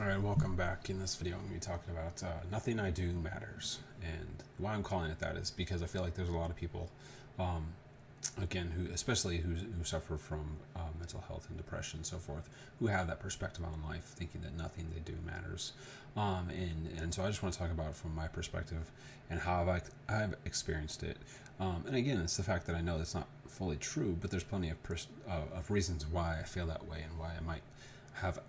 Alright, welcome back. In this video I'm going to be talking about Nothing I Do Matters. And why I'm calling it that is because I feel like there's a lot of people, um, again, especially who suffer from mental health and depression and so forth, who have that perspective on life, thinking that nothing they do matters. And so I just want to talk about it from my perspective and how I've experienced it. And again, it's the fact that I know that's not fully true, but there's plenty of reasons why I feel that way and why I might have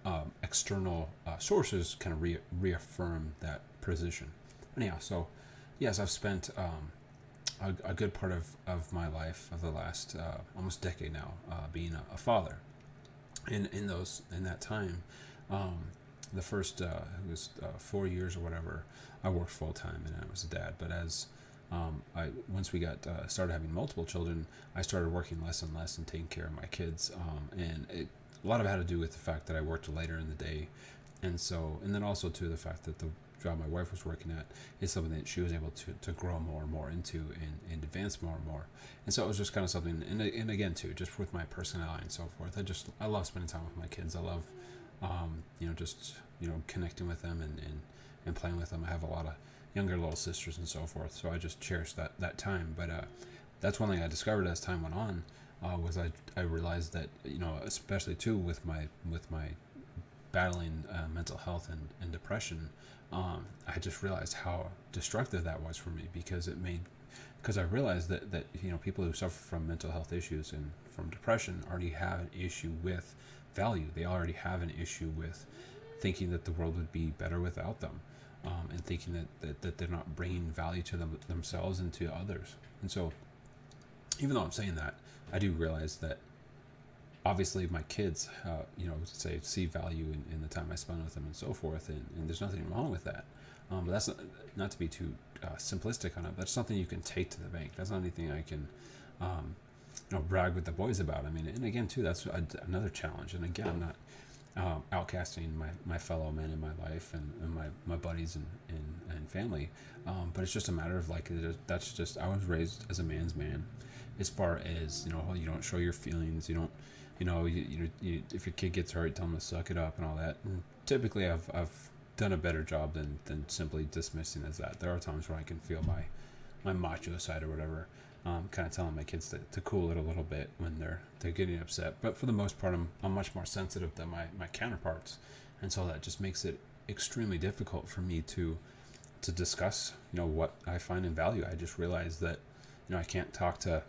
external sources kind of reaffirm that position. Anyhow, so yes, I've spent a good part of my life, of the last almost decade now, being a father. And in that time, the first it was 4 years or whatever, I worked full time and I was a dad. But as once we got started having multiple children, I started working less and less and taking care of my kids, and a lot of it had to do with the fact that I worked later in the day, and then also too the fact that the job my wife was working at is something that she was able to grow more and more into and advance more and more. And so it was just kind of something, and again too, just with my personality and so forth, I love spending time with my kids. I love just connecting with them and playing with them. I have a lot of younger little sisters and so forth, so I just cherish that time. But that's one thing I discovered as time went on, was I realized that, especially too with my battling mental health and depression, I just realized how destructive that was for me, because I realized that people who suffer from mental health issues and from depression already have an issue with value. They already have an issue with thinking that the world would be better without them, and thinking that they're not bringing value to themselves and to others. And so, even though I'm saying that, I do realize that obviously my kids, see value in the time I spend with them and so forth, and there's nothing wrong with that. But that's not to be too simplistic on it. That's something you can take to the bank. That's not anything I can, brag with the boys about. I mean, and again too, that's another challenge. And again, I'm not outcasting my fellow men in my life and my buddies and family, but it's just a matter of that's just, I was raised as a man's man, as far as you don't show your feelings, you don't if your kid gets hurt, tell them to suck it up and all that. And typically I've done a better job than simply dismissing as that. There are times where I can feel my macho side or whatever, kind of telling my kids to cool it a little bit when they're getting upset. But for the most part, I'm much more sensitive than my counterparts, and so that just makes it extremely difficult for me to discuss what I find in value. I just realized that I can't talk to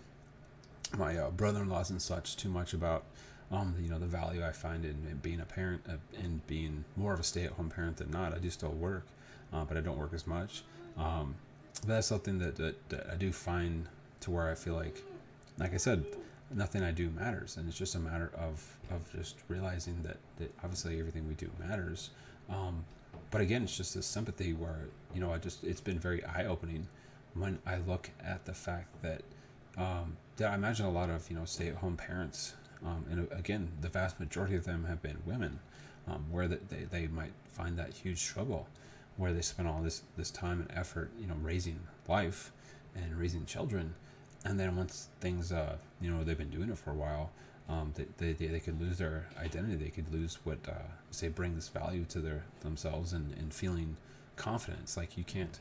my brother-in-laws and such too much about the value I find in being a parent, and being more of a stay-at-home parent than not. I do still work, but I don't work as much. But that's something that I do find, to where I feel like I said, nothing I do matters, and it's just a matter of just realizing that obviously everything we do matters. But again, it's just this sympathy where it's been very eye-opening when I look at the fact that I imagine a lot of stay-at-home parents, and again, the vast majority of them have been women, where they might find that huge struggle, where they spend all this time and effort raising life and raising children, and then once things they've been doing it for a while, they could lose their identity. They could lose what say brings value to themselves and feeling confidence. Like you can't,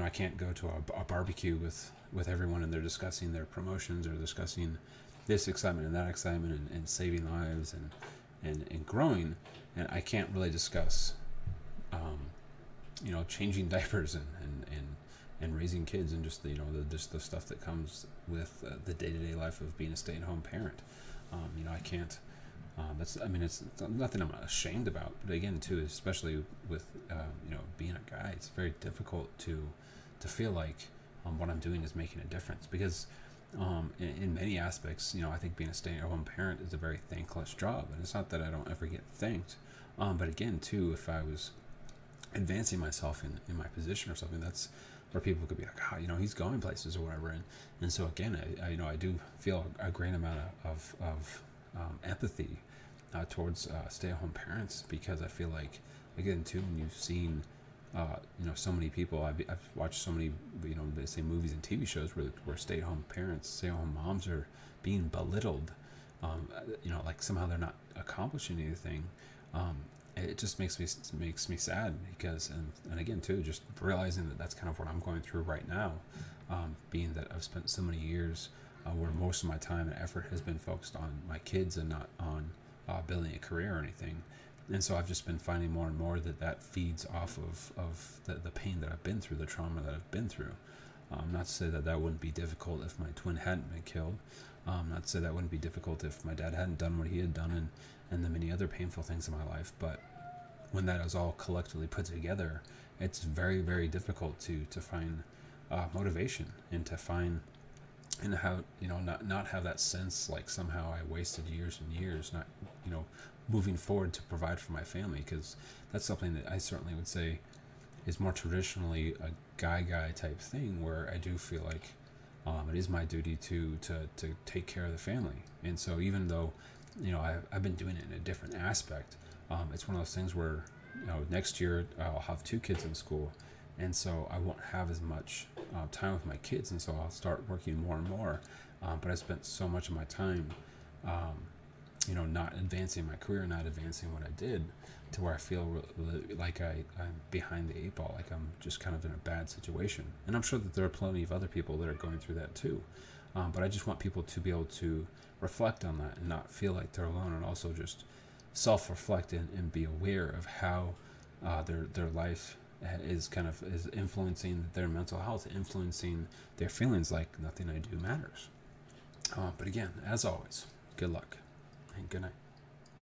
I can't go to a barbecue with everyone and they're discussing their promotions or discussing this excitement and that excitement and saving lives and growing, and I can't really discuss changing diapers and raising kids and just the stuff that comes with the day-to-day life of being a stay-at-home parent. I can't. It's nothing I'm not ashamed about, but again too, especially with being a guy, it's very difficult to feel like what I'm doing is making a difference, because in many aspects, I think being a stay-at-home parent is a very thankless job, and it's not that I don't ever get thanked, but again too, if I was advancing myself in my position or something, that's where people could be like, he's going places or whatever, and so again, I do feel a great amount of empathy towards stay-at-home parents, because I feel like, again too, when you've seen so many people, I've watched so many they say movies and TV shows where stay-at-home parents, stay-at-home moms are being belittled, like somehow they're not accomplishing anything, it just makes me sad because and again too, just realizing that that's kind of what I'm going through right now, being that I've spent so many years where most of my time and effort has been focused on my kids and not on building a career or anything. And so I've just been finding more and more that that feeds off of the pain that I've been through, the trauma that I've been through. Not to say that that wouldn't be difficult if my twin hadn't been killed. Not to say that wouldn't be difficult if my dad hadn't done what he had done, and the many other painful things in my life. But when that is all collectively put together, it's very, very difficult to find motivation and to find and how, you know, not have that sense like somehow I wasted years and years not, you know, moving forward to provide for my family, because that's something that I certainly would say is more traditionally a guy type thing, where I do feel like it is my duty to take care of the family. And so even though, you know, I've been doing it in a different aspect, it's one of those things where, you know, next year I'll have 2 kids in school, and so I won't have as much time with my kids, and so I'll start working more and more. But I spent so much of my time, you know, not advancing my career, not advancing what I did, to where I feel like I'm behind the 8 ball, like I'm just kind of in a bad situation. And I'm sure that there are plenty of other people that are going through that too. But I just want people to be able to reflect on that and not feel like they're alone, and also just self-reflect and be aware of how their life is influencing their mental health, influencing their feelings. Like nothing I do matters. But again, as always, good luck and good night.